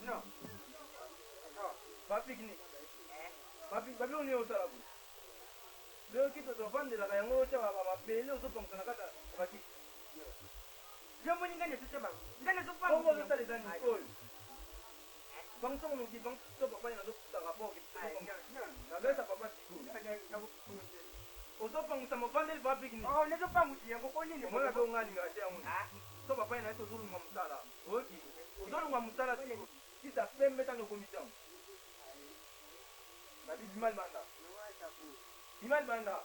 No. Papi kini. Papi uni utarabu. Leo kitu tofauti la kaya ngocha baba bele usopa mkanakata baki. Jambo nyingine tusema. Ngane sopa. Kongo zote ndani kol. Bang song ngi bang sopa kwa na sopa kapo kitu. Na besa papa siku. Usopa mtamo pande papi kini. Oh, ne sopa muti yango ko nini? Mwana ndo ngani ngaje yangu. Sopa kwa na zuru ngwa msala. Oki. Zuru ngwa msala siku. Kisa pembe tano komisa. Babi bimal banda. Bimal banda.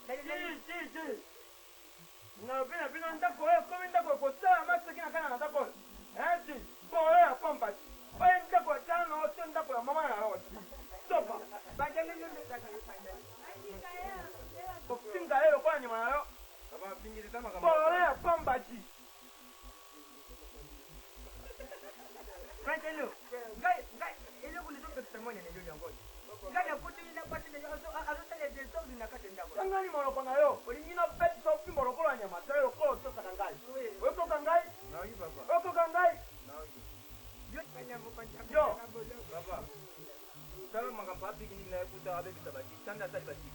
Si. Na pina ndako wewe kwa ndako kwa saa macho kina kana ndako. Si. Bora pompa. Wewe ndako tano sio ndako ya mama na roho. Sopa. Baje nini ndaka yifanya? Kupinga leo kwa nyuma nayo. Baba pingili kama kama. Bora pompa ji. Franchelo. Gai, ile kuli zote tutamwona ni ndio ngoja. Gai akuti ina pati ni azotale de sobi na kati ndako. Ngani moro kwa nayo. Olingina pet so pimbo lokolo nyama. Tayo ko to kangai. Wewe ko kangai? Na hivi baba. Wewe ko kangai? Na hivi. Yo kanya mkoanja. Yo. Baba. Sawa makapapi kini na kuta abe bitabaki. Tanda tali.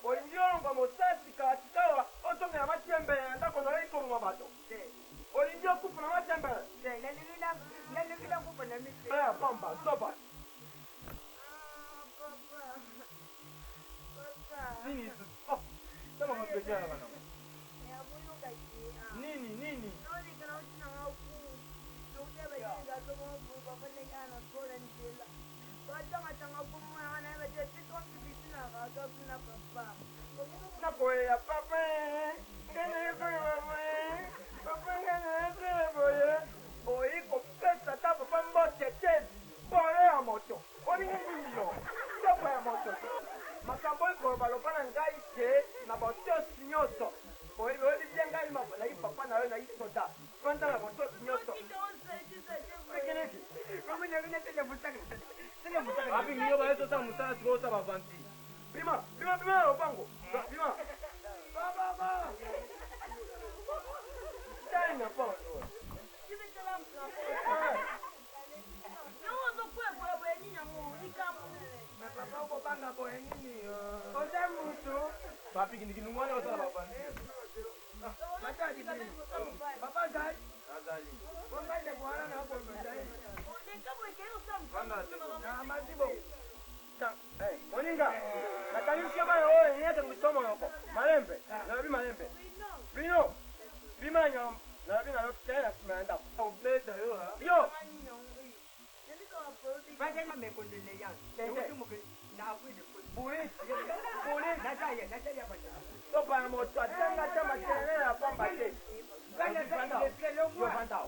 Olingio kwa mosasi katikawa otonga ya machembe ndako na iko mwabato. Olingio kupu na machembe. Nalilila kupa na mimi. Pamba, sopa. Nini? Oh, sama mapejana kana. Nini? Nakoe ya papa. Kene papa. Papa kene boye. Oi kopesa ta papa mbote tete. Boye ya moto. Oni ndio. Sopa ya moto. Makambo ko balopana ngai ke na boto sinyoto. Boye boye bien ngai mama na papa na wewe na soda. Kwanda na boto sinyoto. Kene ki. Kama nyingine tena mutaka. Abi ndio ba yeso ta mutana tuota babanti. Prima opango. Prima. Baba. Tena po. Papi kini mwana wata babanti. Mataji papa gai. Azali. Wanga ile bwana na hapo mbele. Mazibo. Moninga. Nakanisha bana wewe niache kusoma huko. Malembe. Na malembe. Bino. Bimanya. Na bina tena tumeenda. Ubeda yo. Baje na mekondele yangu. Ndio mke na afidi. Bure. Na taya bana. Sopa ya moto atanga chama chenera pamba je. Ganya ganya leo Yo panda.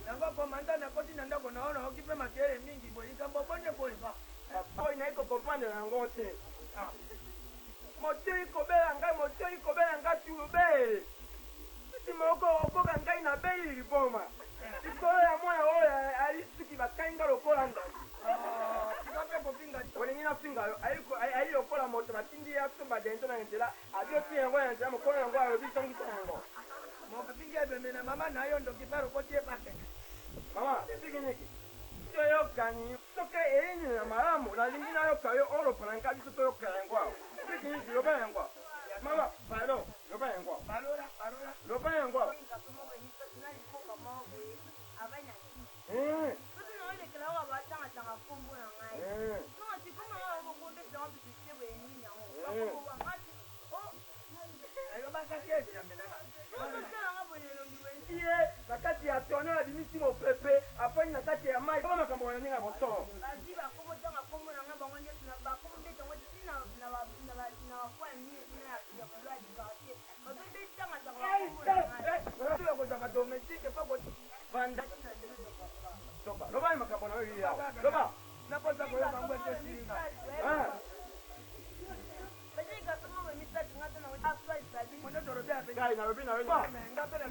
Nanga komanda na koti na ndako naona ukipe matere mingi boy kama bonde boy ba. Boy na iko kopande na ngote. Moto iko bela ngai tube. Simoko ngai na bei liboma. Iko ya mwana oya alisuki bakanga lokola ndo. Tikape kopinga. Olingina finga ayi lokola moto batindi ya tumba dento na ndela. Adio pia ngwa ndela mkono ngwa robisongi tango. Mwakapinga bembe na mama nayo ndo kibaro kotie pake. Mama, sikiniki. Sio yokani, toke enyi na maramu na lingina yokayo oro pananga biso to yokangwa. Sikiniki yobangwa. Mama, pardon, yobangwa. Balora. Yobangwa. Wakati ya tona la dimisi mo pepe afanye na kati ya mai kama kama wananinga moto. Aziba komo tanga komo na ngaba ngone tuna ba komo beta ngoti sina na kwa ni ya kulwa dikati. Komo beta tanga komo. Ndio kwa sababu domestique pa kwa banda. Toba. Roba makambo na wewe yao. Roba. Napoza kwa mambo ya shilinga. Bajika kama wamita tungata na wata fly sabi. Mwana dorobia pe. Gai na robi na wewe. Mama, Ngapele.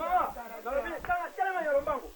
na robi kala na yorombango.